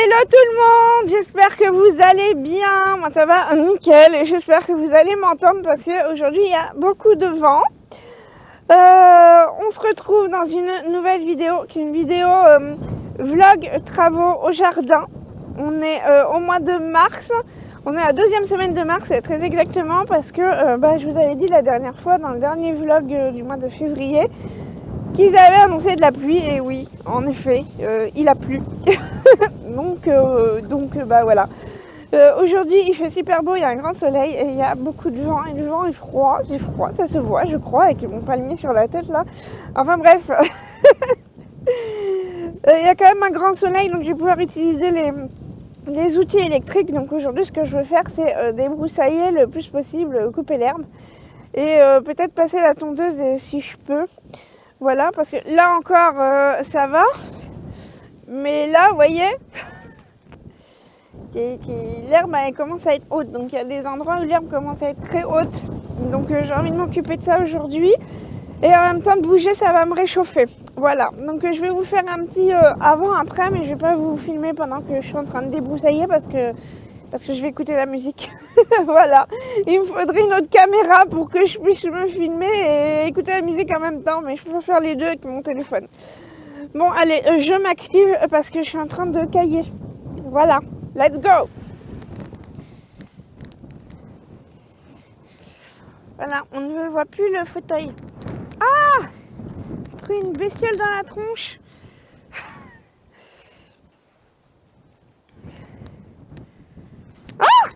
Hello tout le monde, j'espère que vous allez bien, moi ça va nickel et j'espère que vous allez m'entendre parce qu'aujourd'hui il y a beaucoup de vent. On se retrouve dans une nouvelle vidéo qui est une vidéo vlog travaux au jardin. On est au mois de mars, on est à la deuxième semaine de mars très exactement parce que je vous avais dit la dernière fois dans le dernier vlog du mois de février qu'ils avaient annoncé de la pluie et oui, en effet, il a plu. donc voilà. Aujourd'hui il fait super beau, il y a un grand soleil et il y a beaucoup de vent et le vent est froid, j'ai froid, ça se voit je crois avec mon palmier sur la tête là. Enfin bref, il y a quand même un grand soleil donc je vais pouvoir utiliser les outils électriques. Donc aujourd'hui ce que je veux faire c'est débroussailler le plus possible, couper l'herbe et peut-être passer la tondeuse si je peux. Voilà, parce que là encore ça va, mais là vous voyez l'herbe elle commence à être haute, donc il y a des endroits où l'herbe commence à être très haute, donc j'ai envie de m'occuper de ça aujourd'hui et en même temps de bouger ça va me réchauffer. Voilà, donc je vais vous faire un petit avant après, mais je vais pas vous filmer pendant que je suis en train de débroussailler parce que je vais écouter la musique. Voilà, il me faudrait une autre caméra pour que je puisse me filmer et écouter la musique en même temps, mais je peux faire les deux avec mon téléphone. Bon allez, je m'active parce que je suis en train de cailler. Voilà, let's go. Voilà, on ne voit plus le fauteuil. Ah, j'ai pris une bestiole dans la tronche. Ah,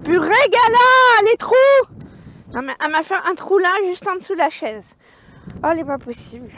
purée gala, les trous. Non mais elle m'a fait un trou là, juste en dessous de la chaise. Oh, c'est pas possible.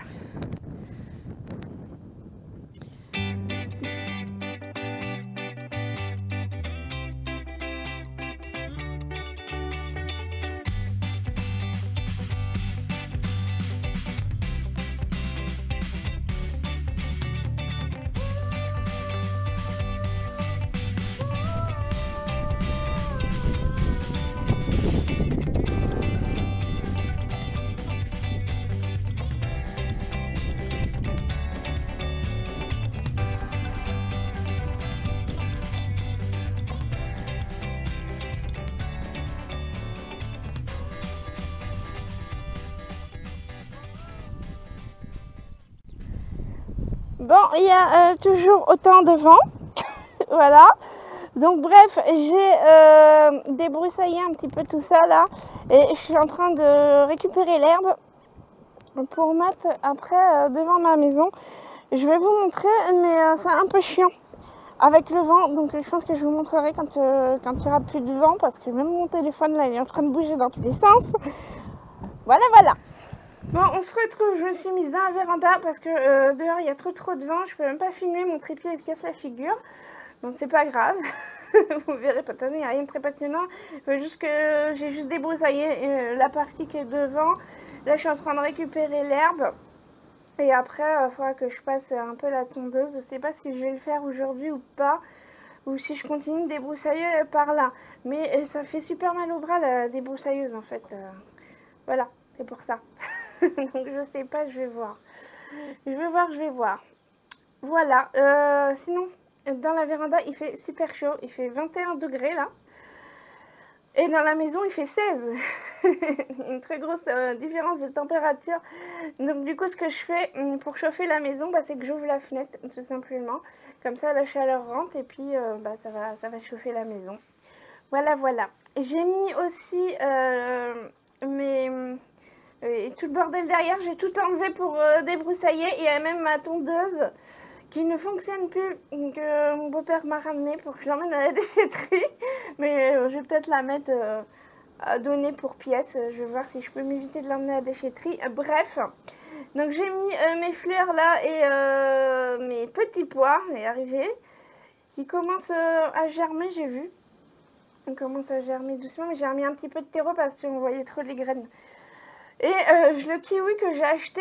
Bon, il y a toujours autant de vent. Voilà. Donc bref, j'ai débroussaillé un petit peu tout ça là. Et je suis en train de récupérer l'herbe pour mettre après devant ma maison. Je vais vous montrer, mais c'est un peu chiant avec le vent. Donc je pense que je vous montrerai quand il n'y aura plus de vent. Parce que même mon téléphone là, il est en train de bouger dans tous les sens. Voilà, voilà. Bon, on se retrouve, je me suis mise dans la véranda parce que dehors il y a trop de vent, je peux même pas filmer, mon trépied il casse la figure, donc c'est pas grave. Vous verrez, pas il n'y a rien de très passionnant, juste que j'ai juste débroussaillé la partie qui est devant. Là je suis en train de récupérer l'herbe et après il faudra que je passe un peu la tondeuse. Je sais pas si je vais le faire aujourd'hui ou pas, ou si je continue de débroussailler par là, mais ça fait super mal au bras la débroussailleuse en fait. Voilà, c'est pour ça. Donc je sais pas, je vais voir. Je vais voir. Voilà, sinon dans la véranda il fait super chaud, il fait 21 degrés là. Et dans la maison il fait 16. Une très grosse différence de température. Donc du coup ce que je fais pour chauffer la maison, c'est que j'ouvre la fenêtre tout simplement. Comme ça la chaleur rentre et puis ça va chauffer la maison. Voilà, voilà. J'ai mis aussi et tout le bordel derrière, j'ai tout enlevé pour débroussailler. Et il y a même ma tondeuse qui ne fonctionne plus, que mon beau-père m'a ramené pour que je l'emmène à la déchetterie. Mais je vais peut-être la mettre à donner pour pièce. Je vais voir si je peux m'éviter de l'emmener à la déchetterie. Bref, donc j'ai mis mes fleurs là et mes petits pois, est arrivé, qui commencent à germer, j'ai vu. On commence à germer doucement, mais j'ai remis un petit peu de terreau parce qu'on voyait trop les graines. Et le kiwi que j'ai acheté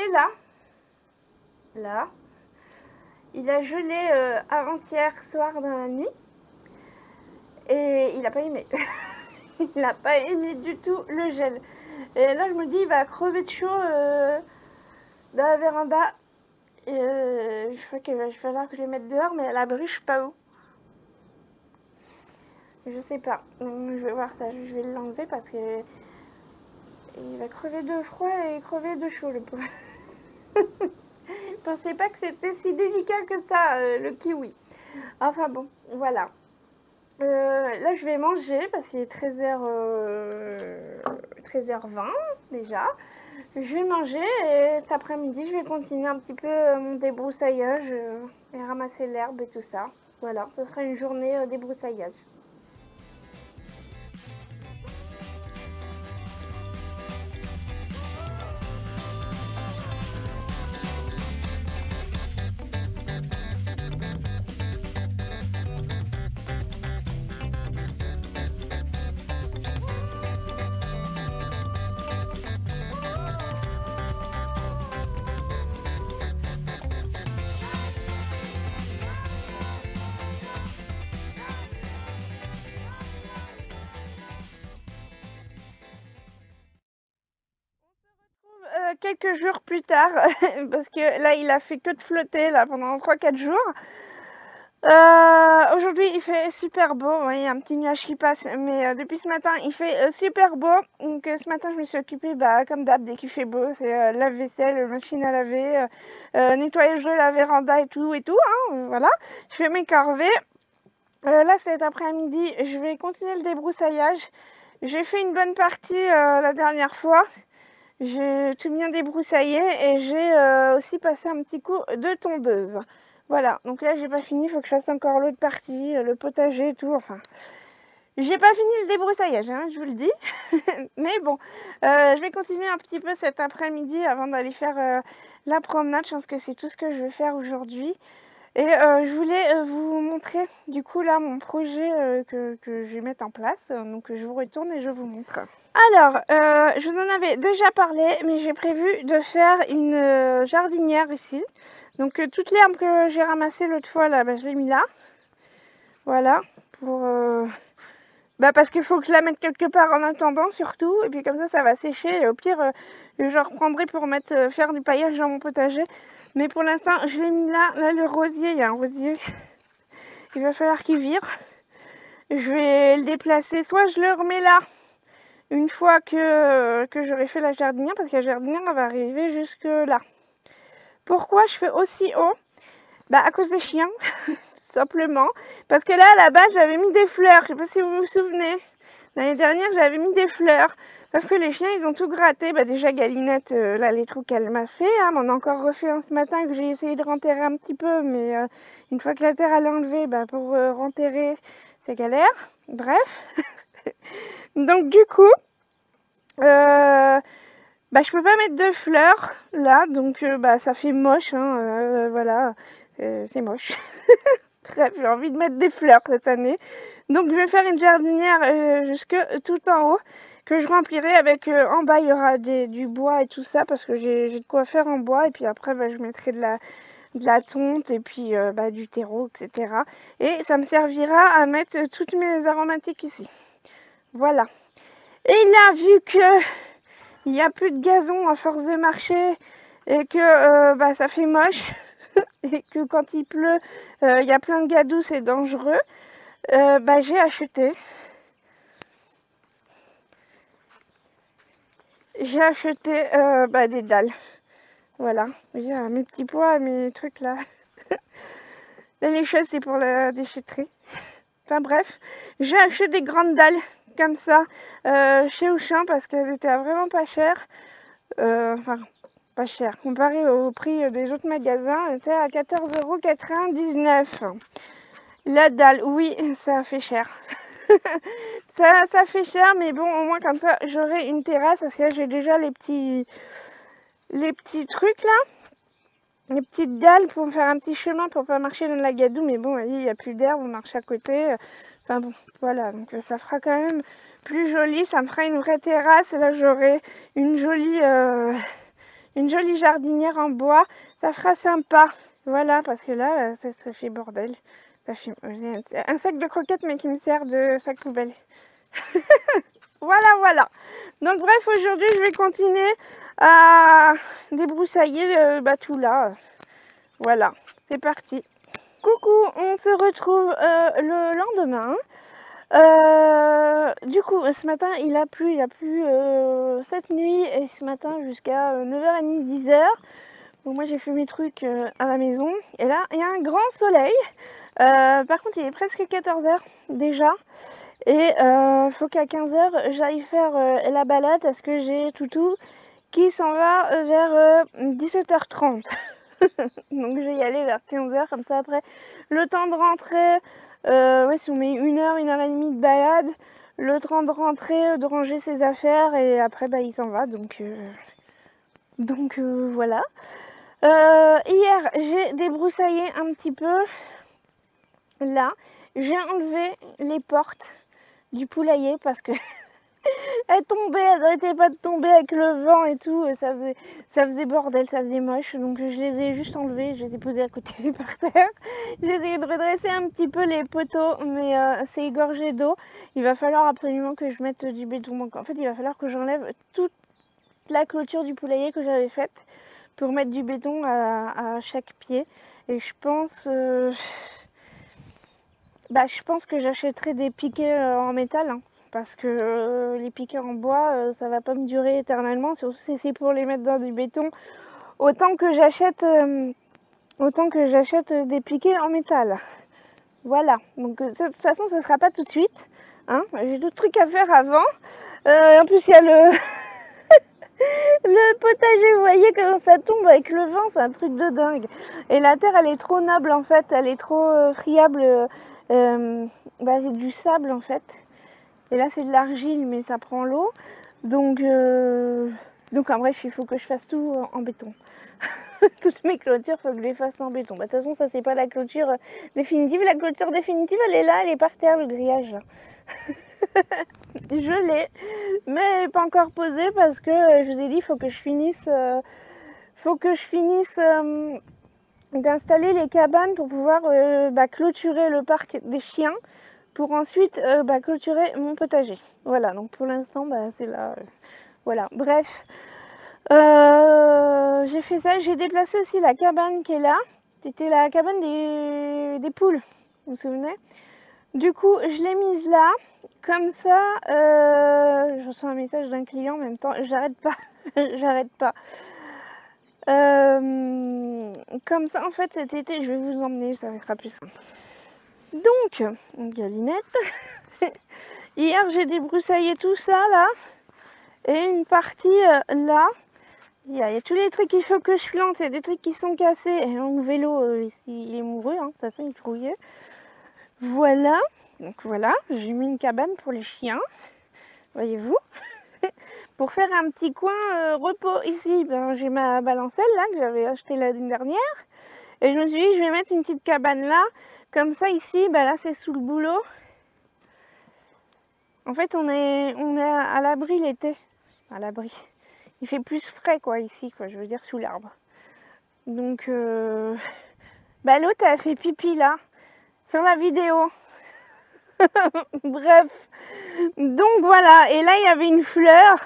là, il a gelé avant-hier soir dans la nuit. Et il n'a pas aimé. Il n'a pas aimé du tout le gel. Et là je me dis il va crever de chaud dans la véranda. Je crois qu'il va falloir que je le mette dehors, mais à l'abri je sais pas où. Je sais pas. Je vais voir ça. Je vais l'enlever parce que il va crever de froid et crever de chaud, le pauvre. Je pensais pas que c'était si délicat que ça, le kiwi. Enfin bon, voilà. Là, je vais manger parce qu'il est 13h20 déjà. Je vais manger et cet après-midi, je vais continuer un petit peu mon débroussaillage et ramasser l'herbe et tout ça. Voilà, ce sera une journée débroussaillage. Quelques jours plus tard, parce que là il a fait que de flotter là pendant 3-4 jours. Aujourd'hui il fait super beau, il y a un petit nuage qui passe, mais depuis ce matin il fait super beau. Donc ce matin je me suis occupée comme d'hab dès qu'il fait beau, c'est lave-vaisselle, machine à laver, nettoyage de la véranda et tout, voilà. Je fais mes corvées. Là cet après-midi je vais continuer le débroussaillage. J'ai fait une bonne partie la dernière fois. J'ai tout bien débroussaillé et j'ai aussi passé un petit coup de tondeuse. Voilà, donc là j'ai pas fini, il faut que je fasse encore l'autre partie, le potager et tout, enfin. J'ai pas fini le débroussaillage, hein, je vous le dis. Mais bon, je vais continuer un petit peu cet après-midi avant d'aller faire la promenade. Je pense que c'est tout ce que je vais faire aujourd'hui. Et je voulais vous montrer du coup là mon projet que je vais mettre en place. Donc je vous retourne et je vous montre. Alors, je vous en avais déjà parlé, mais j'ai prévu de faire une jardinière ici. Donc toute l'herbe que j'ai ramassée l'autre fois là, je l'ai mis là. Voilà, pour... parce qu'il faut que je la mette quelque part en attendant surtout. Et puis comme ça va sécher. Et au pire, je reprendrai pour faire du paillage dans mon potager. Mais pour l'instant, je l'ai mis là. Là, le rosier, il y a un rosier. Il va falloir qu'il vire. Je vais le déplacer. Soit je le remets là. Une fois que j'aurai fait la jardinière, parce que la jardinière elle va arriver jusque là. Pourquoi je fais aussi haut? À cause des chiens, simplement. Parce que là, à la base, j'avais mis des fleurs. Je sais pas si vous vous souvenez. L'année dernière, j'avais mis des fleurs. Sauf que les chiens, ils ont tout gratté. Déjà, Galinette, là, les trous qu'elle m'a fait, hein, m'en a encore refait un ce matin que j'ai essayé de renterrer un petit peu. Mais une fois que la terre elle est enlevée, pour renterrer, c'est galère. Bref. Donc, du coup... je peux pas mettre de fleurs là, donc ça fait moche, hein, voilà, c'est moche. Bref, j'ai envie de mettre des fleurs cette année. Donc je vais faire une jardinière jusque tout en haut, que je remplirai avec, en bas il y aura du bois et tout ça, parce que j'ai de quoi faire en bois, et puis après je mettrai de la tonte, et puis du terreau, etc. Et ça me servira à mettre toutes mes aromatiques ici. Voilà. Et là, vu que il n'y a plus de gazon à force de marcher et que ça fait moche et que quand il pleut, il y a plein de gadous, c'est dangereux, j'ai acheté des dalles. Voilà, il y a mes petits pois, mes trucs là. Là, les choses, c'est pour la déchetterie. Enfin bref, j'ai acheté des grandes dalles comme ça chez Auchan parce qu'elles étaient vraiment pas chères. Enfin, pas cher. Comparé au prix des autres magasins, elle était à 14,99 €. La dalle, oui, ça fait cher. ça fait cher, mais bon, au moins comme ça, j'aurai une terrasse parce que là, j'ai déjà les petits trucs là. Les petites dalles pour me faire un petit chemin pour pas marcher dans la gadoue, mais bon, il n'y a plus d'herbe, on marche à côté. Enfin bon, voilà, donc ça fera quand même plus joli, ça me fera une vraie terrasse, et là j'aurai une jolie jardinière en bois, ça fera sympa. Voilà, parce que là, ça fait bordel. J'ai un sac de croquettes, mais qui me sert de sac poubelle. Voilà. Donc bref, aujourd'hui, je vais continuer à débroussailler tout là. Voilà, c'est parti. Coucou, on se retrouve le lendemain. Du coup, ce matin, il a plu cette nuit et ce matin jusqu'à 9h30, 10h. Donc moi, j'ai fait mes trucs à la maison. Et là, il y a un grand soleil. Par contre, il est presque 14h déjà. Et faut qu'à 15h, j'aille faire la balade parce que j'ai Toutou qui s'en va vers 17h30. Donc je vais y aller vers 15h, comme ça après, le temps de rentrer, ouais, si on met 1h et demie de balade, le temps de rentrer, de ranger ses affaires, et après bah, il s'en va, donc voilà. Hier, j'ai débroussaillé un petit peu, là, j'ai enlevé les portes du poulailler parce que elle tombait, elle n'arrêtait pas de tomber avec le vent et tout, et ça faisait bordel, ça faisait moche, donc je les ai juste enlevés, je les ai posés à côté par terre. J'ai essayé de redresser un petit peu les poteaux, mais c'est égorgé d'eau. Il va falloir absolument que je mette du béton. Donc en fait, il va falloir que j'enlève toute la clôture du poulailler que j'avais faite pour mettre du béton à chaque pied. Et je pense que j'achèterai des piquets en métal, hein, parce que les piquets en bois, ça va pas me durer éternellement, surtout si c'est pour les mettre dans du béton. Autant que j'achète des piquets en métal. Voilà, donc de toute façon, ce sera pas tout de suite, hein. J'ai d'autres trucs à faire avant. En plus, il y a le le potager, vous voyez comment ça tombe avec le vent, c'est un truc de dingue. Et la terre, elle est trop noble en fait, elle est trop friable. C'est du sable en fait. Et là, c'est de l'argile, mais ça prend l'eau. Donc en bref, il faut que je fasse tout en béton. Toutes mes clôtures, il faut que je les fasse en béton. Bah, de toute façon, ça, c'est pas la clôture définitive. La clôture définitive, elle est là, elle est par terre, le grillage. Je l'ai, mais pas encore posé parce que je vous ai dit, il faut que je finisse, d'installer les cabanes pour pouvoir clôturer le parc des chiens, pour ensuite clôturer mon potager. Voilà, donc pour l'instant, c'est là. Voilà, bref. J'ai fait ça, j'ai déplacé aussi la cabane qui est là. C'était la cabane des poules, vous vous souvenez? Du coup, je l'ai mise là, comme ça, je reçois un message d'un client en même temps, j'arrête pas, j'arrête pas. Comme ça, en fait, cet été, je vais vous emmener, ça va être plus simple. Donc, galinette. Hier, j'ai débroussaillé tout ça, là, et une partie là. Il y a tous les trucs qu'il faut que je plante, il y a des trucs qui sont cassés. Et mon vélo, ici, il est mouru, hein, de toute façon, il est trouillé. Voilà, donc voilà, j'ai mis une cabane pour les chiens, voyez-vous. Pour faire un petit coin repos ici, j'ai ma balancelle là que j'avais achetée l'année dernière. Et je me suis dit, je vais mettre une petite cabane là, comme ça ici, là c'est sous le boulot. En fait, on est à l'abri l'été, à l'abri. Il fait plus frais quoi ici, quoi, je veux dire sous l'arbre. Donc, l'autre a fait pipi là. Sur la vidéo. Bref. Donc voilà. Et là, il y avait une fleur.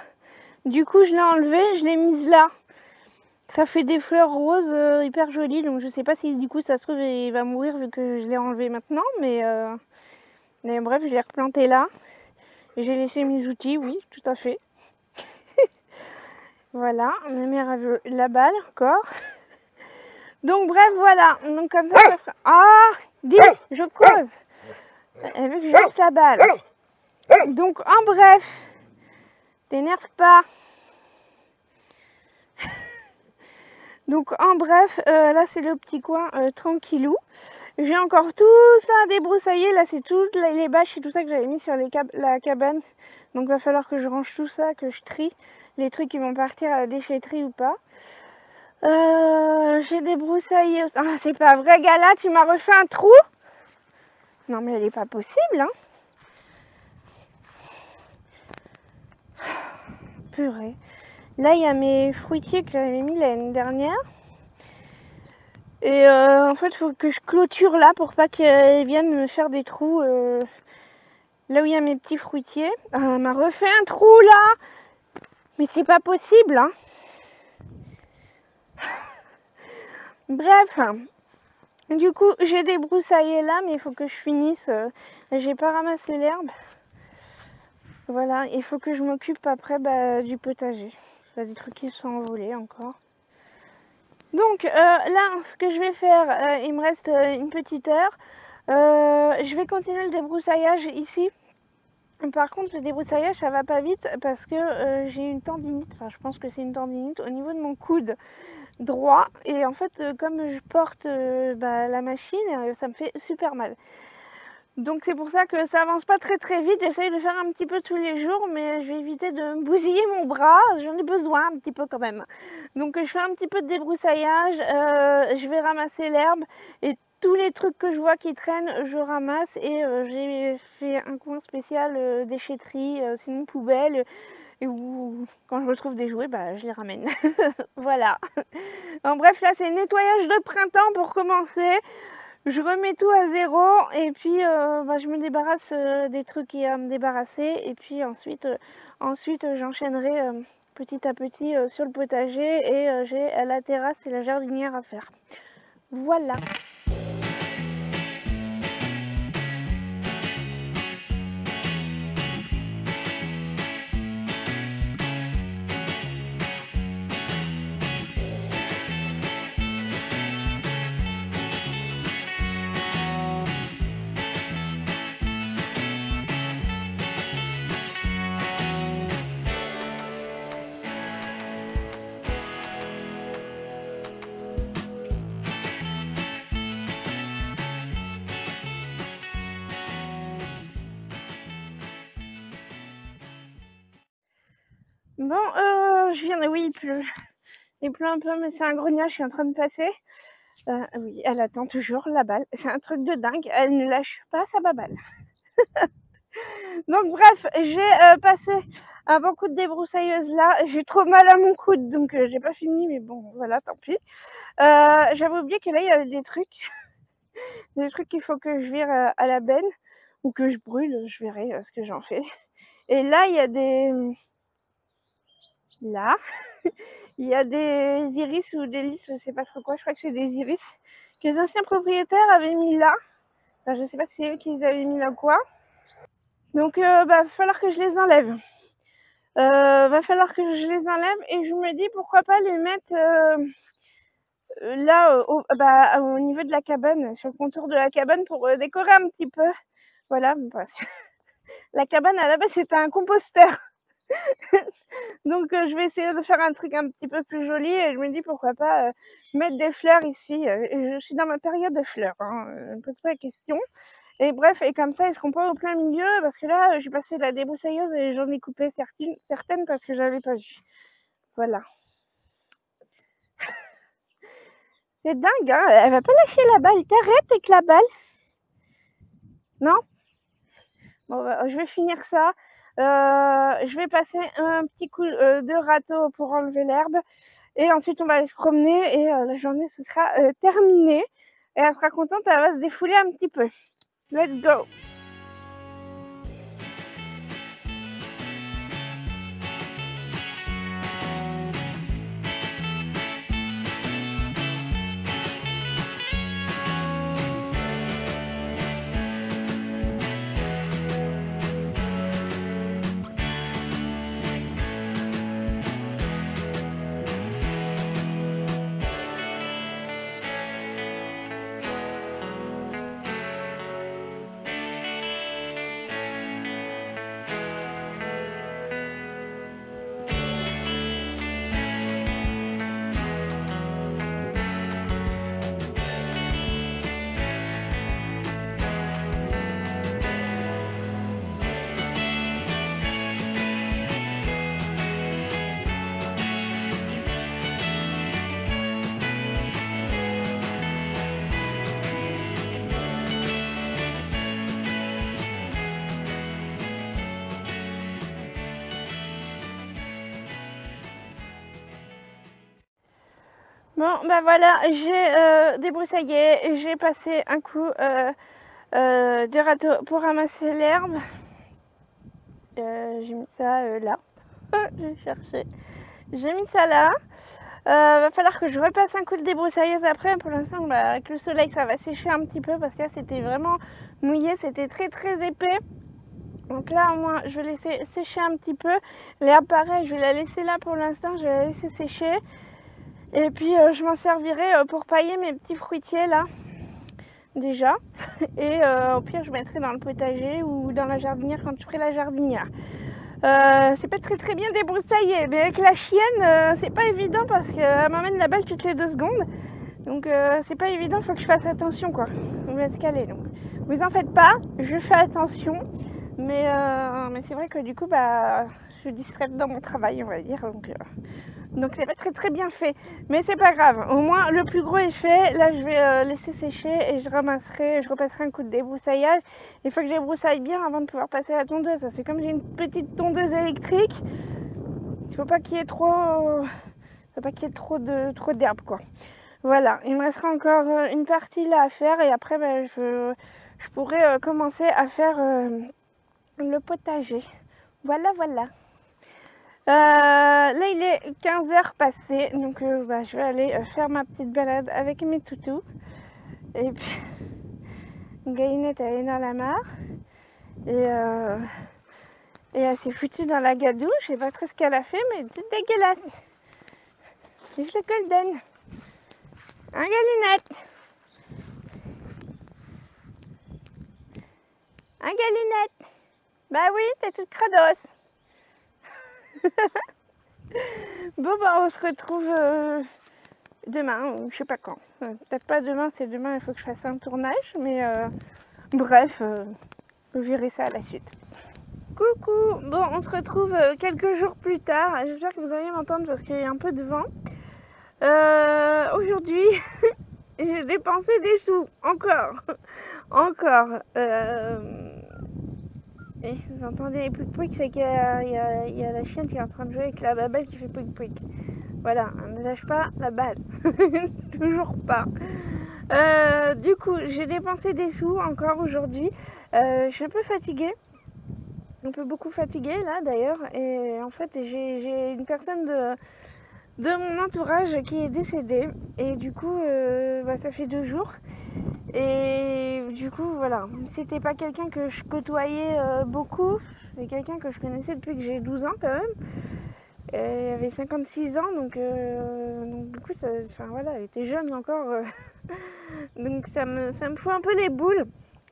Du coup, je l'ai enlevée. Je l'ai mise là. Ça fait des fleurs roses hyper jolies. Donc, je sais pas si du coup, ça se trouve, il va mourir vu que je l'ai enlevé maintenant. Mais bref, je l'ai replanté là. J'ai laissé mes outils. Oui, tout à fait. Voilà. Ma mère a vu la balle encore. Donc, bref, voilà. Donc, comme ça, ça fera... Ah, dis, je cause. Elle veut que je laisse la balle. Donc, en bref, t'énerve pas. Donc, en bref, là, c'est le petit coin tranquillou. J'ai encore tout ça à débroussailler. Là, c'est toutes les bâches et tout ça que j'avais mis sur la cabane. Donc, il va falloir que je range tout ça, que je trie les trucs qui vont partir à la déchetterie ou pas. J'ai débroussaillé. Ah, c'est pas vrai, Gala, tu m'as refait un trou? Non, mais elle est pas possible, hein. Purée. Là, il y a mes fruitiers que j'avais mis l'année dernière. Et en fait, il faut que je clôture là pour pas qu'ils viennent me faire des trous. Là où il y a mes petits fruitiers. Ah, elle m'a refait un trou là. Mais c'est pas possible, hein. Bref. Du coup, j'ai débroussaillé là, mais il faut que je finisse. J'ai pas ramassé l'herbe. Voilà, il faut que je m'occupe après du potager. Il y a des trucs qui sont envolés encore. Donc là, ce que je vais faire, il me reste une petite heure. Je vais continuer le débroussaillage ici. Par contre, le débroussaillage, ça va pas vite parce que j'ai une tendinite. Enfin, je pense que c'est une tendinite au niveau de mon coude droit. Et en fait, comme je porte la machine, ça me fait super mal. Donc c'est pour ça que ça avance pas très vite. J'essaye de faire un petit peu tous les jours, mais je vais éviter de me bousiller mon bras. J'en ai besoin un petit peu quand même. Donc je fais un petit peu de débroussaillage. Je vais ramasser l'herbe et tous les trucs que je vois qui traînent, je ramasse. Et j'ai fait un coin spécial déchetterie, sinon poubelle. Et où quand je retrouve des jouets, je les ramène. Voilà. En bref, là c'est nettoyage de printemps pour commencer. Je remets tout à zéro et puis je me débarrasse des trucs qu'il y a à me débarrasser et puis ensuite j'enchaînerai petit à petit sur le potager et j'ai la terrasse et la jardinière à faire. Voilà. Bon, je viens de... Oui, il pleut. Il pleut un peu, mais c'est un grognard, je suis en train de passer. Oui, elle attend toujours la balle. C'est un truc de dingue, elle ne lâche pas sa baballe. Donc bref, j'ai passé un bon coup de débroussailleuse là. J'ai trop mal à mon coude, donc j'ai pas fini, mais bon, voilà, tant pis. J'avais oublié que là, il y avait des trucs. Des trucs qu'il faut que je vire à la benne ou que je brûle, je verrai ce que j'en fais. Et là, il y a des... Là, il y a des iris ou des lys, je sais pas trop quoi, je crois que c'est des iris que les anciens propriétaires avaient mis là. Enfin, je sais pas si c'est eux qui les avaient mis là ou quoi. Donc, va falloir que je les enlève. Va falloir que je les enlève et je me dis pourquoi pas les mettre là au niveau de la cabane, sur le contour de la cabane pour décorer un petit peu. Voilà, parce que la cabane à la base c'était un composteur. Donc je vais essayer de faire un truc un petit peu plus joli et je me dis pourquoi pas mettre des fleurs ici. Je suis dans ma période de fleurs, hein, ne me pose pas la question. Et bref, et comme ça, ils seront pas au plein milieu parce que là, j'ai passé la débroussailleuse et j'en ai coupé certaines parce que j'avais pas vu. Voilà. C'est dingue, hein, elle va pas lâcher la balle. T'arrêtes avec la balle. Non? Bon, je vais finir ça. Je vais passer un petit coup de râteau pour enlever l'herbe. Et ensuite, on va aller se promener et la journée, ce sera terminée. Et elle sera contente, elle va se défouler un petit peu. Let's go! Bon, voilà, j'ai débroussaillé, j'ai passé un coup de râteau pour ramasser l'herbe. J'ai mis ça là. J'ai cherché. J'ai mis ça là. Va falloir que je repasse un coup de débroussailleuse après. Pour l'instant, bah, avec le soleil, ça va sécher un petit peu parce que là, c'était vraiment mouillé, c'était très épais. Donc là, au moins, je vais laisser sécher un petit peu. L'herbe, pareil, je vais la laisser là pour l'instant, je vais la laisser sécher. Et puis, je m'en servirai pour pailler mes petits fruitiers là, déjà. Et au pire, je mettrai dans le potager ou dans la jardinière quand je ferai la jardinière. C'est pas très bien débroussaillé, mais avec la chienne, c'est pas évident parce qu'elle m'emmène la balle toutes les 2 secondes. Donc c'est pas évident, faut que je fasse attention quoi. On va se caler. Donc vous en faites pas, je fais attention. Mais c'est vrai que du coup, bah, je distraite dans mon travail, on va dire. Donc c'est pas très bien fait. Mais c'est pas grave. Au moins, le plus gros est fait. Là, je vais laisser sécher et je repasserai un coup de débroussaillage. Il faut que je débroussaille bien avant de pouvoir passer à la tondeuse. Parce que comme j'ai une petite tondeuse électrique, il faut pas qu'il y ait trop d'herbe, quoi. Voilà, il me restera encore une partie là à faire. Et après, bah, je pourrai commencer à faire le potager. Voilà. Là il est 15h passé, donc bah, je vais aller faire ma petite balade avec mes toutous. Et puis Galinette elle est dans la mare et elle s'est foutue dans la gadoue. Je sais pas trop ce qu'elle a fait, mais c'est dégueulasse. C'est le golden. Hein, Galinette? Hein, Galinette? Bah oui, t'es toute crados. Bon bah on se retrouve demain ou je sais pas quand. Peut-être pas demain, c'est demain il faut que je fasse un tournage, mais bref, vous verrez ça à la suite. Coucou, bon on se retrouve quelques jours plus tard. J'espère que vous allez m'entendre parce qu'il y a un peu de vent. Aujourd'hui j'ai dépensé des sous, encore. Et vous entendez les pouic-pouic, c'est qu'il y a la chienne qui est en train de jouer avec la babelle qui fait pouic-pouic. Voilà, ne lâche pas la balle. Toujours pas. Du coup, j'ai dépensé des sous encore aujourd'hui. Je suis un peu fatiguée. Un peu beaucoup fatiguée là d'ailleurs. Et en fait, j'ai une personne de mon entourage qui est décédée. Et du coup, bah, ça fait 2 jours. Et du coup, voilà, c'était pas quelqu'un que je côtoyais beaucoup, c'est quelqu'un que je connaissais depuis que j'ai 12 ans quand même. Elle avait 56 ans, donc du coup, voilà, elle était jeune encore. Donc ça me fout un peu les boules,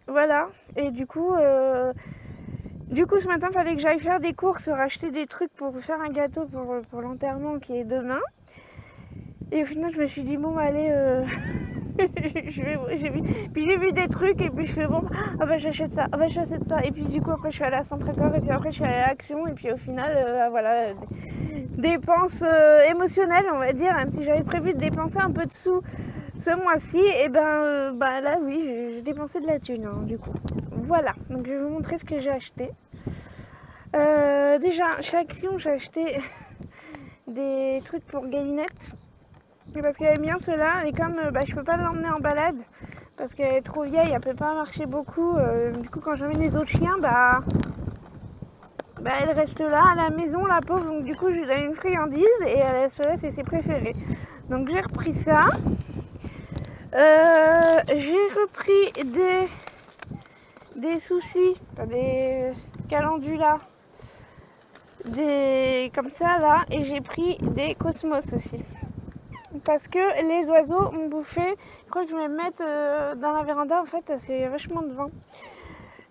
voilà. Et du coup, ce matin, il fallait que j'aille faire des courses, racheter des trucs pour faire un gâteau pour l'enterrement qui est demain. Et au final, je me suis dit, bon, allez... j'ai vu des trucs et puis je fais bon, ah bah j'achète ça, et puis du coup après je suis allée à Centre-École et puis après je suis allée à Action et puis au final voilà, dépenses émotionnelles on va dire, même si j'avais prévu de dépenser un peu de sous ce mois-ci, et bah là oui j'ai dépensé de la thune hein, du coup. Voilà, donc je vais vous montrer ce que j'ai acheté. Déjà chez Action j'ai acheté des trucs pour Galinette. Parce qu'elle aime bien cela et comme je peux pas l'emmener en balade parce qu'elle est trop vieille, elle peut pas marcher beaucoup. Du coup quand j'emmène les autres chiens, elle reste là à la maison la pauvre. Donc du coup je lui donne une friandise et cela c'est ses préférés. Donc j'ai repris ça. J'ai repris des soucis, des calendulas, des comme ça là, et j'ai pris des cosmos aussi. Parce que les oiseaux m'ont bouffé. Je crois que je vais me mettre dans la véranda en fait parce qu'il y a vachement de vent.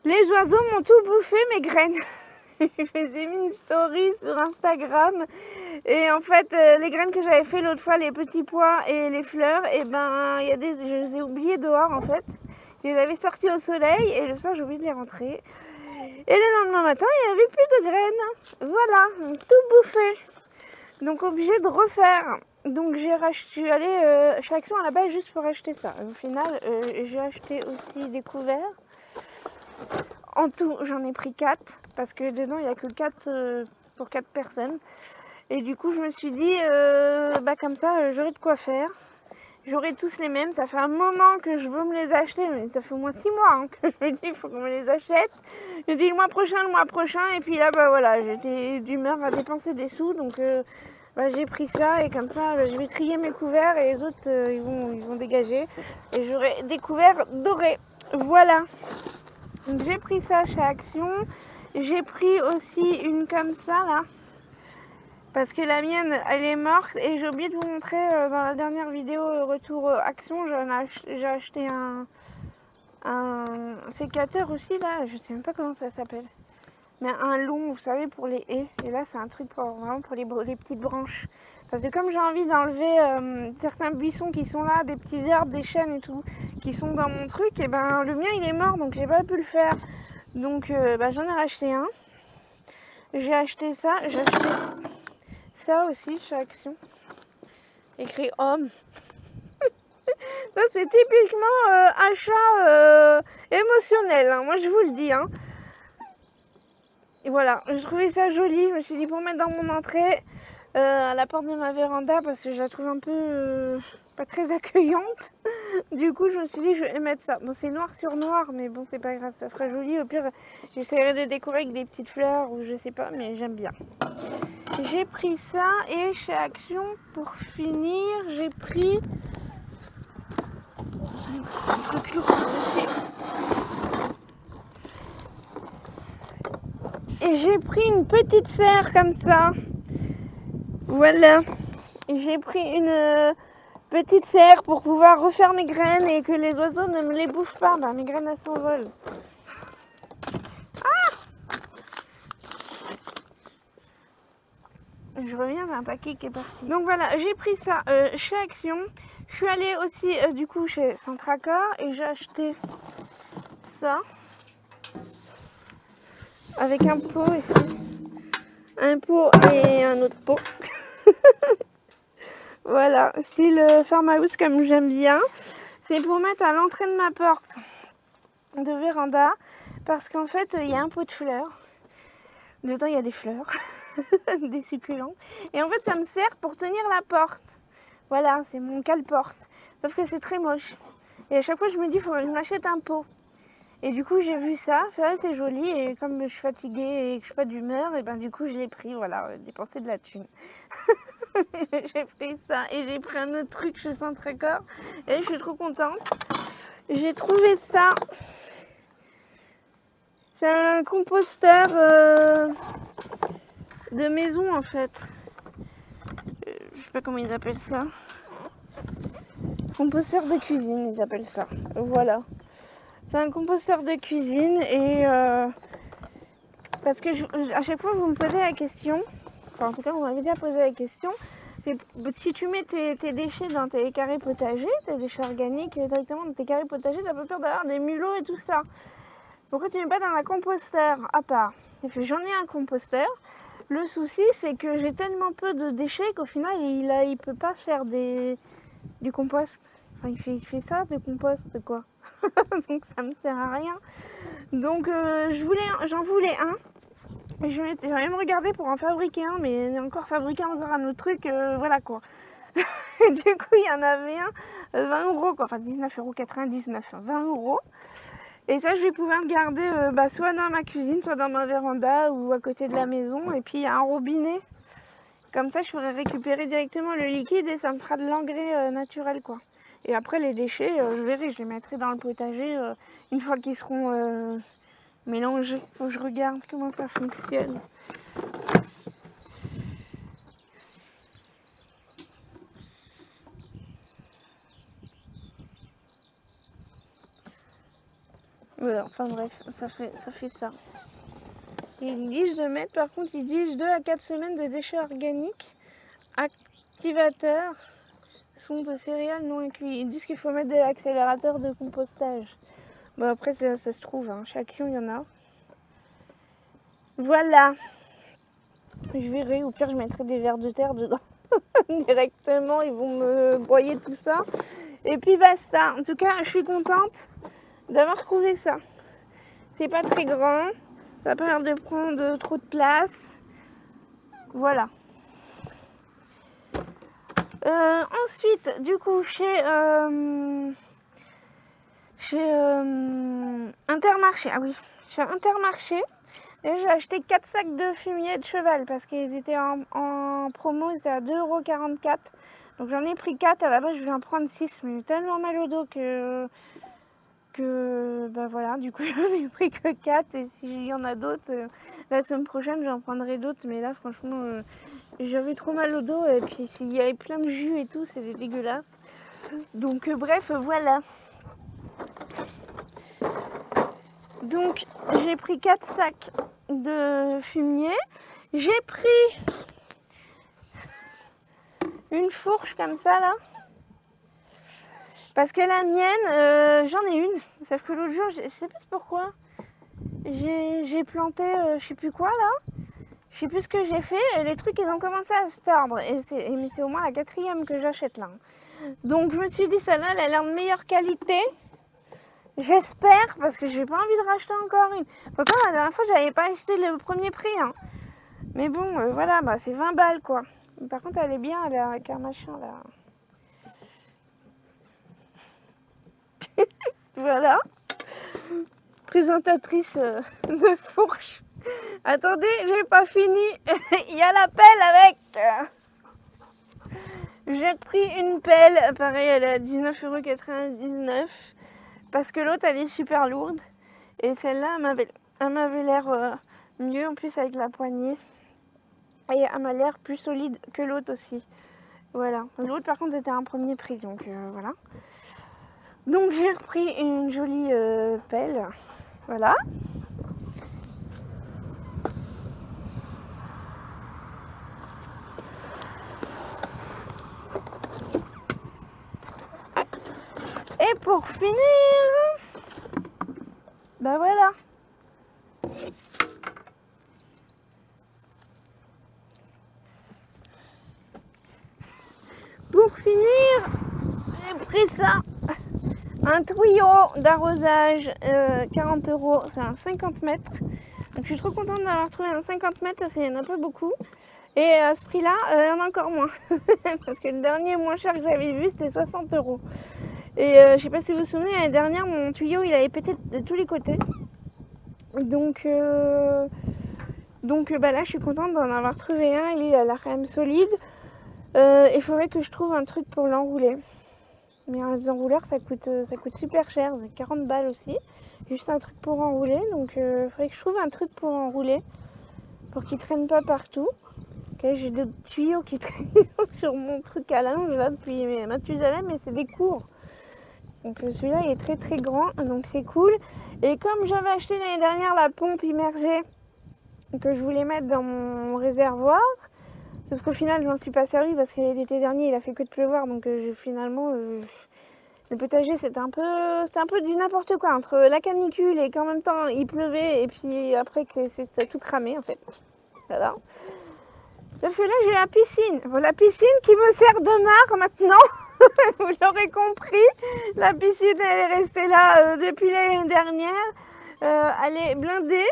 Les oiseaux m'ont tout bouffé, mes graines. Je faisais mis une story sur Instagram et en fait les graines que j'avais fait l'autre fois, les petits pois et les fleurs, et je les ai oubliées dehors en fait. Je les avais sortis au soleil et le soir j'ai oublié de les rentrer. Et le lendemain matin il n'y avait plus de graines. Voilà, tout bouffé. Donc obligé de refaire. Donc je suis allée chez Action à la base juste pour acheter ça. Au final, j'ai acheté aussi des couverts. En tout, j'en ai pris 4 parce que dedans il n'y a que 4 pour 4 personnes. Et du coup, je me suis dit, comme ça, j'aurai de quoi faire. J'aurai tous les mêmes. Ça fait un moment que je veux me les acheter, mais ça fait au moins 6 mois hein, que je me dis il faut qu'on me les achète. Je me dis le mois prochain. Et puis là, voilà, j'étais d'humeur à dépenser des sous. Donc bah, j'ai pris ça et comme ça je vais trier mes couverts et les autres ils vont dégager et j'aurai des couverts dorés. Voilà, donc j'ai pris ça chez Action. J'ai pris aussi une comme ça là parce que la mienne elle est morte et j'ai oublié de vous montrer dans la dernière vidéo retour Action, j'ai acheté un sécateur aussi là, je sais même pas comment ça s'appelle, mais un long, vous savez, pour les haies. Et là c'est un truc vraiment pour les petites branches, parce que comme j'ai envie d'enlever certains buissons qui sont là, des petits arbres, des chênes et tout qui sont dans mon truc, et ben le mien il est mort donc j'ai pas pu le faire, donc bah, j'en ai racheté un. J'ai acheté ça, j'ai acheté ça aussi chez Action, écrit homme. Ça c'est typiquement achat émotionnel, hein, moi je vous le dis, hein. Et voilà, je trouvais ça joli, je me suis dit pour mettre dans mon entrée à la porte de ma véranda parce que je la trouve un peu pas très accueillante. Du coup je me suis dit je vais mettre ça. Bon c'est noir sur noir mais bon c'est pas grave, ça fera joli. Au pire j'essaierai de décorer avec des petites fleurs ou je sais pas, mais j'aime bien. J'ai pris ça et chez Action pour finir j'ai pris... Et j'ai pris une petite serre comme ça. Voilà. J'ai pris une petite serre pour pouvoir refaire mes graines et que les oiseaux ne me les bouffent pas. Bah, mes graines elles s'envolent. Ah, je reviens d'un paquet qui est parti. Donc voilà, j'ai pris ça chez Action. Je suis allée aussi du coup chez Centracor et j'ai acheté ça. Avec un pot ici. Un pot et un autre pot. Voilà, style farmhouse comme j'aime bien. C'est pour mettre à l'entrée de ma porte de véranda. Parce qu'en fait, il y a un pot de fleurs. Dedans, il y a des fleurs. Des succulents. Et en fait, ça me sert pour tenir la porte. Voilà, c'est mon cale-porte. Sauf que c'est très moche. Et à chaque fois, je me dis, il faut que je m'achète un pot. Et du coup, j'ai vu ça, c'est joli. Et comme je suis fatiguée et que je suis pas d'humeur, et ben du coup, je l'ai pris. Voilà, dépenser de la thune. J'ai pris ça et j'ai pris un autre truc chez Centracor. Et je suis trop contente. J'ai trouvé ça. C'est un composteur de maison en fait. Je sais pas comment ils appellent ça. Composteur de cuisine, ils appellent ça. Voilà. C'est un composteur de cuisine et parce que à chaque fois vous me posez la question, enfin en tout cas vous m'avez déjà posé la question, si tu mets tes déchets dans tes carrés potagers, tes déchets organiques directement dans tes carrés potagers, t'as pas peur d'avoir des mulots et tout ça. Pourquoi tu mets pas dans un composteur à part? J'en ai un composteur. Le souci c'est que j'ai tellement peu de déchets qu'au final il peut pas faire du compost. Enfin il fait ça de compost quoi. Donc ça me sert à rien. Donc j'en voulais un. Je vais même regarder pour en fabriquer un, mais encore fabriquer encore un autre truc, voilà quoi. Et du coup il y en avait un, 20 €, quoi, enfin 19,99 €, 20 €. Et ça je vais pouvoir le garder soit dans ma cuisine, soit dans ma véranda ou à côté de la maison. Et puis il y a un robinet. Comme ça je pourrais récupérer directement le liquide et ça me fera de l'engrais naturel quoi. Et après les déchets, je verrai, je les mettrai dans le potager une fois qu'ils seront mélangés. Faut que je regarde comment ça fonctionne. Voilà, enfin bref, ça fait ça. Ils disent de mettre, par contre, ils disent 2 à 4 semaines de déchets organiques, activateurs, sont de céréales non inclus. Ils disent qu'il faut mettre de l'accélérateur de compostage. Bon après ça se trouve, hein. Chacun il y en a. Voilà. Je verrai, au pire je mettrai des vers de terre dedans. Directement, ils vont me broyer tout ça. Et puis basta. En tout cas, je suis contente d'avoir trouvé ça. C'est pas très grand. Ça n'a pas l'air de prendre trop de place. Voilà. Ensuite, du coup, chez Intermarché. Ah oui, chez Intermarché, Et j'ai acheté 4 sacs de fumier de cheval parce qu'ils étaient en promo, ils étaient à 2,44 €. Donc j'en ai pris 4, à la base je vais en prendre 6, mais j'ai tellement mal au dos que bah voilà, du coup j'en ai pris que 4 et s'il y en a d'autres, la semaine prochaine j'en prendrai d'autres, mais là franchement j'avais trop mal au dos et puis s'il y avait plein de jus et tout, c'était dégueulasse. Donc bref, voilà. Donc j'ai pris 4 sacs de fumier. J'ai pris une fourche comme ça là. Parce que la mienne, j'en ai une. Sauf que l'autre jour, je sais plus pourquoi. J'ai planté je sais plus quoi là. Je sais plus ce que j'ai fait. Et les trucs ils ont commencé à se tordre. Mais c'est au moins la 4e que j'achète là. Donc je me suis dit celle-là elle a l'air de meilleure qualité. J'espère, parce que j'ai pas envie de racheter encore une. Pourtant, la dernière fois, j'avais pas acheté le premier prix. Hein. Mais bon, voilà, bah, c'est 20 balles, quoi. Par contre, elle est bien, elle est avec un machin, là. Voilà. Présentatrice de fourche. Attendez, j'ai pas fini. Il y a la pelle avec. J'ai pris une pelle. Pareil, elle est à 19,99 €. Parce que l'autre, elle est super lourde. Et celle-là, elle m'avait l'air mieux en plus avec la poignée. Et elle m'a l'air plus solide que l'autre aussi. Voilà. L'autre, par contre, c'était un premier prix. Donc, voilà. Donc, j'ai repris une jolie pelle. Voilà. Et pour finir, bah voilà. Pour finir, j'ai pris ça. Un tuyau d'arrosage, 40 €, c'est un 50 mètres. Donc je suis trop contente d'avoir trouvé un 50 mètres parce qu'il n'y en a pas beaucoup. Et à ce prix-là, il y en a encore moins. Parce que le dernier moins cher que j'avais vu, c'était 60 €. Et je sais pas si vous vous souvenez, l'année dernière, mon tuyau, il avait pété de tous les côtés. Donc bah là, je suis contente d'en avoir trouvé un. Il a l'air quand même solide. Il faudrait que je trouve un truc pour l'enrouler. Mais les enrouleurs, ça coûte super cher. C'est 40 balles aussi. Juste un truc pour enrouler. Donc il faudrait que je trouve un truc pour enrouler. Pour qu'il ne traîne pas partout. Okay, j'ai deux tuyaux qui traînent sur mon truc à linge là depuis Mathusalem, mais c'est des cours. Donc celui-là il est très très grand, donc c'est cool. Et comme j'avais acheté l'année dernière la pompe immergée que je voulais mettre dans mon réservoir, sauf qu'au final je m'en suis pas servi parce que l'été dernier il a fait que de pleuvoir, donc finalement le potager c'était un peu du n'importe quoi entre la canicule et qu'en même temps il pleuvait et puis après que c'est tout cramé en fait. Voilà. Sauf que là j'ai la piscine. Bon, la piscine qui me sert de mare maintenant. Vous l'aurez compris. La piscine elle est restée là depuis l'année dernière. Elle est blindée.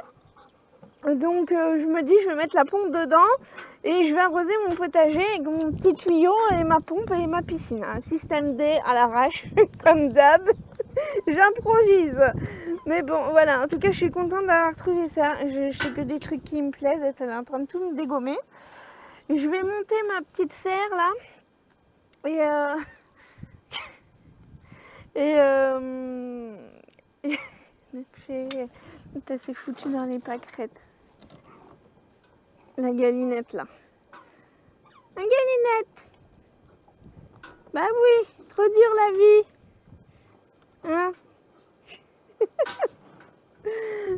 Donc je me dis je vais mettre la pompe dedans. Et je vais arroser mon potager avec mon petit tuyau et ma pompe et ma piscine. Un système D à l'arrache comme d'hab. J'improvise. Mais bon voilà. En tout cas je suis contente d'avoir trouvé ça. Je sais que des trucs qui me plaisent. Et elle est en train de tout me dégommer. Je vais monter ma petite serre là elle s'est foutue dans les pâquerettes. La galinette là. La galinette. Bah oui, trop dur la vie. Hein.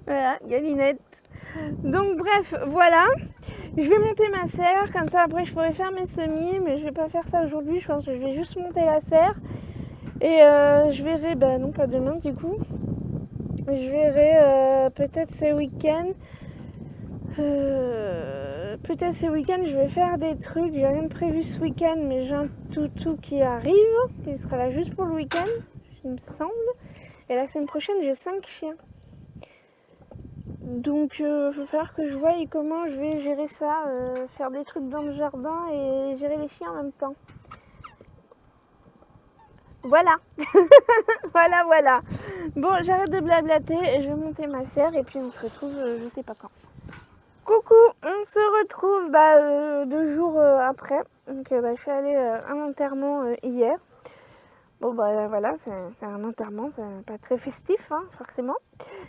Voilà, galinette. Donc bref, voilà. Je vais monter ma serre, comme ça après je pourrais faire mes semis, mais je vais pas faire ça aujourd'hui, je pense que je vais juste monter la serre. Et je verrai, bah non pas demain du coup, je verrai peut-être ce week-end. Je vais faire des trucs, j'ai rien de prévu ce week-end, mais j'ai un toutou qui arrive, qui sera là juste pour le week-end, il me semble. Et la semaine prochaine j'ai 5 chiens. Donc il va falloir que je voie comment je vais gérer ça, faire des trucs dans le jardin et gérer les chiens en même temps. Voilà. Voilà. Bon, j'arrête de blablater, je vais monter ma serre et puis on se retrouve je sais pas quand. Coucou, on se retrouve 2 jours après. Donc je suis allée à un enterrement hier. Bon voilà, c'est un enterrement, c'est pas très festif hein, forcément.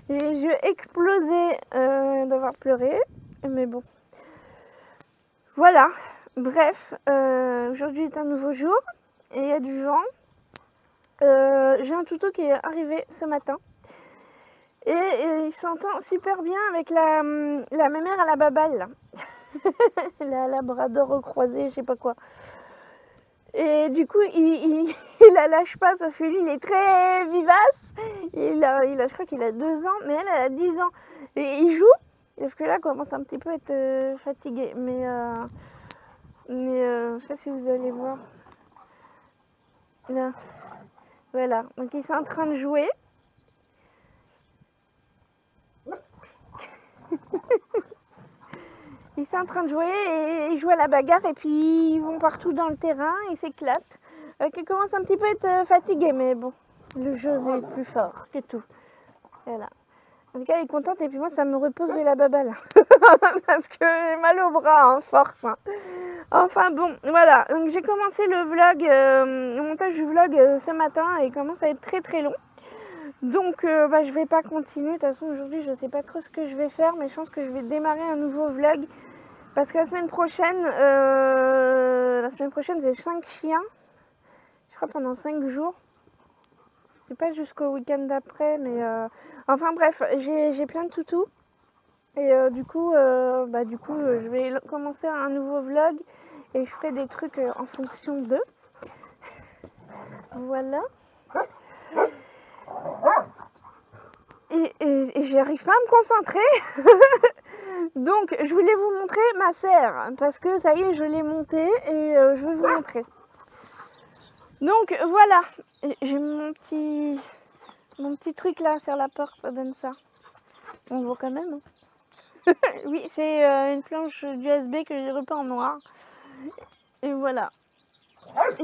J'ai explosé d'avoir pleuré, mais bon. Voilà, bref, aujourd'hui est un nouveau jour et il y a du vent. J'ai un toutou qui est arrivé ce matin et il s'entend super bien avec la mémère à la baballe là. La labrador croisée, je sais pas quoi. Et du coup, il la lâche pas, sauf que lui, il est très vivace. Je crois qu'il a 2 ans, mais elle a 10 ans. Et il joue, sauf que là, il commence un petit peu à être fatigué. Mais je sais pas si vous allez voir. Là. Voilà, donc ils sont en train de jouer. Ils sont en train de jouer et ils jouent à la bagarre et puis ils vont partout dans le terrain, ils s'éclatent. Ils commencent un petit peu à être fatigués, mais bon, le jeu est plus fort que tout. Voilà. En tout cas, elle est contente et puis moi, ça me repose de la baballe. Parce que j'ai mal au bras, hein, force. Hein. Enfin bon, voilà. Donc j'ai commencé le vlog, le montage du vlog ce matin et il commence à être très très long. Donc je vais pas continuer. De toute façon, aujourd'hui, je sais pas trop ce que je vais faire, mais je pense que je vais démarrer un nouveau vlog. Parce que la semaine prochaine, c'est 5 chiens. Je crois pendant 5 jours. C'est pas jusqu'au week-end d'après, mais enfin bref, j'ai plein de toutous. Et du coup, je vais commencer un nouveau vlog et je ferai des trucs en fonction d'eux. Voilà. Et j'arrive pas à me concentrer. Donc, je voulais vous montrer ma serre. Parce que ça y est, je l'ai montée et je vais vous montrer. Donc, voilà. J'ai mon petit truc là sur la porte, ça donne ça. On le voit quand même. Hein. Oui, c'est une planche d'USB que j'ai repeint en noir. Et voilà.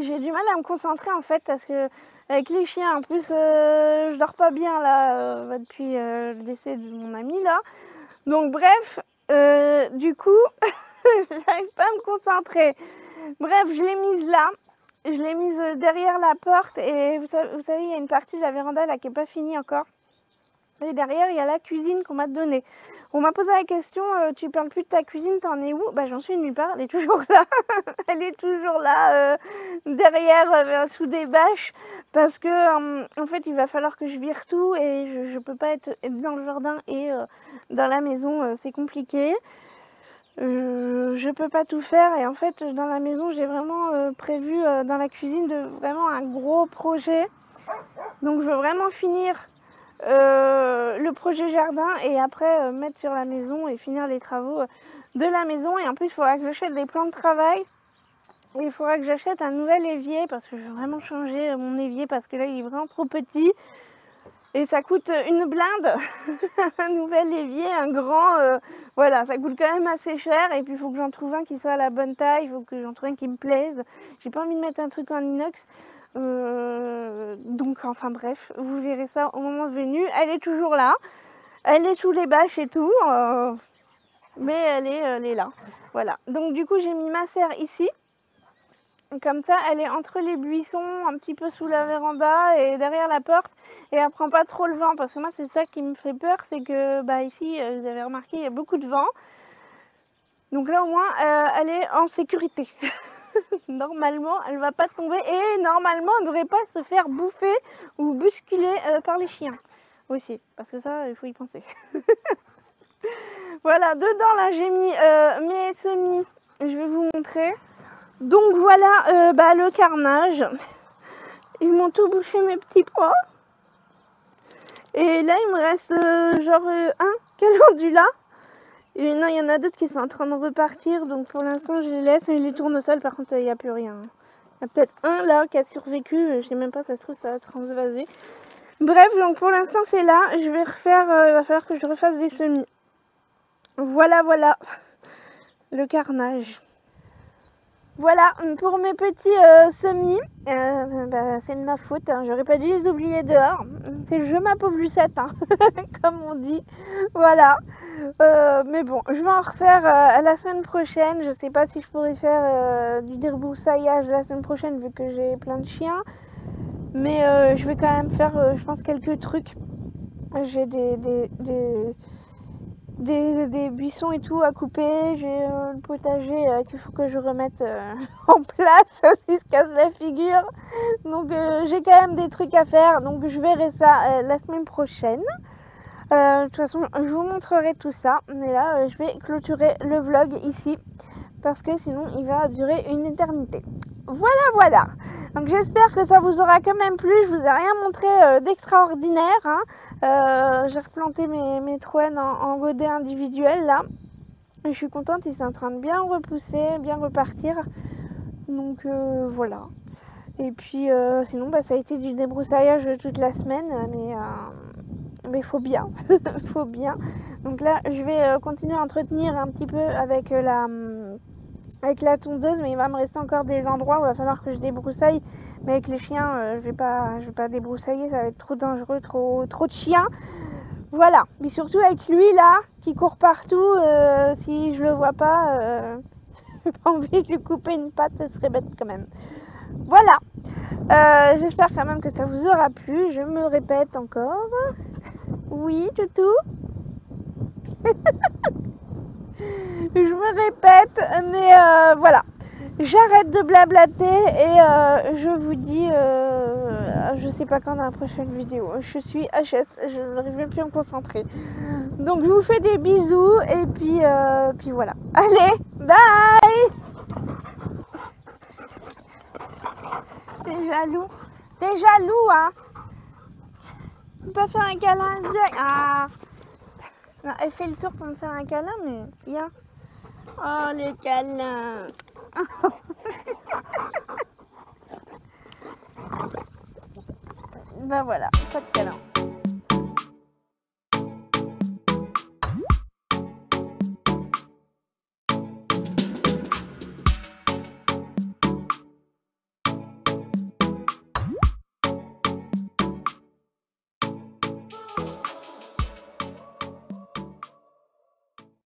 J'ai du mal à me concentrer en fait parce que avec les chiens, en plus je dors pas bien là depuis le décès de mon ami là. Donc bref, du coup, j'arrive pas à me concentrer. Bref, je l'ai mise là. Je l'ai mise derrière la porte et vous savez, il y a une partie de la véranda là qui n'est pas finie encore. Et derrière, il y a la cuisine qu'on m'a donnée. On m'a posé la question, tu parles plus de ta cuisine, t'en es où? J'en suis nulle part, elle est toujours là. Elle est toujours là, derrière, sous des bâches. Parce que, en fait, il va falloir que je vire tout et je peux pas être dans le jardin et dans la maison, c'est compliqué. Je peux pas tout faire et en fait, dans la maison, j'ai vraiment prévu dans la cuisine vraiment un gros projet. Donc, je veux vraiment finir le projet jardin et après mettre sur la maison et finir les travaux de la maison. Et en plus, il faudra que j'achète des plans de travail. Et il faudra que j'achète un nouvel évier parce que je veux vraiment changer mon évier parce que là, il est vraiment trop petit. Et ça coûte une blinde. Un nouvel évier, un grand. Voilà, ça coûte quand même assez cher. Et puis, il faut que j'en trouve un qui soit à la bonne taille. Il faut que j'en trouve un qui me plaise. J'ai pas envie de mettre un truc en inox. Donc enfin bref, vous verrez ça au moment venu. Elle est toujours là, elle est sous les bâches et tout, mais elle est là. Voilà, donc du coup j'ai mis ma serre ici, comme ça elle est entre les buissons, un petit peu sous la véranda et derrière la porte, et elle prend pas trop le vent, parce que moi c'est ça qui me fait peur, c'est que ici, vous avez remarqué, il y a beaucoup de vent, donc là au moins elle est en sécurité. Normalement, elle va pas tomber et normalement, elle ne devrait pas se faire bouffer ou bousculer par les chiens aussi, parce que ça, il faut y penser. Voilà, dedans là, j'ai mis mes semis, je vais vous montrer. Donc voilà, le carnage. Ils m'ont tout bouffé mes petits pois. Et là, il me reste un calendula. Et non, il y en a d'autres qui sont en train de repartir, donc pour l'instant je les laisse. Et les tournesols, par contre, il n'y a plus rien. Il y a peut-être un là qui a survécu, je sais même pas, ça se trouve, ça va transvaser. Bref, donc pour l'instant c'est là. Je vais refaire, il va falloir que je refasse des semis. Voilà, le carnage. Voilà, pour mes petits semis, c'est de ma faute, hein, j'aurais pas dû les oublier dehors. C'est le jeu ma pauvre Lucette, hein, comme on dit. Voilà. Mais bon, je vais en refaire la semaine prochaine. Je sais pas si je pourrais faire du débroussaillage la semaine prochaine vu que j'ai plein de chiens. Mais je vais quand même faire, je pense, quelques trucs. J'ai des buissons et tout à couper, j'ai le potager qu'il faut que je remette en place, s'il se casse la figure. Donc j'ai quand même des trucs à faire, donc je verrai ça la semaine prochaine. De toute façon, je vous montrerai tout ça, mais là je vais clôturer le vlog ici parce que sinon il va durer une éternité. Voilà. Donc j'espère que ça vous aura quand même plu. Je vous ai rien montré d'extraordinaire, hein. J'ai replanté mes troènes en godet individuel là. Je suis contente, ils sont en train de bien repousser, bien repartir. Donc voilà. Et puis sinon ça a été du débroussaillage toute la semaine, mais faut bien. Faut bien. Donc là je vais continuer à entretenir un petit peu avec la tondeuse, mais il va me rester encore des endroits où il va falloir que je débroussaille. Mais avec les chiens, je vais pas débroussailler, ça va être trop dangereux, trop de chiens. Voilà, mais surtout avec lui là, qui court partout, si je le vois pas, j'ai pas envie de lui couper une patte, ce serait bête quand même. Voilà, j'espère quand même que ça vous aura plu, je me répète encore. Oui, toutou. Je me répète, mais voilà. J'arrête de blablater et je vous dis, je sais pas quand dans la prochaine vidéo. Je suis HS, je n'arrive même plus à me concentrer. Donc je vous fais des bisous et puis voilà. Allez, bye. T'es jaloux, hein. On peut faire un câlin direct. Ah. Non, elle fait le tour pour me faire un câlin, mais viens. Oh, le câlin. Ben voilà, pas de câlin.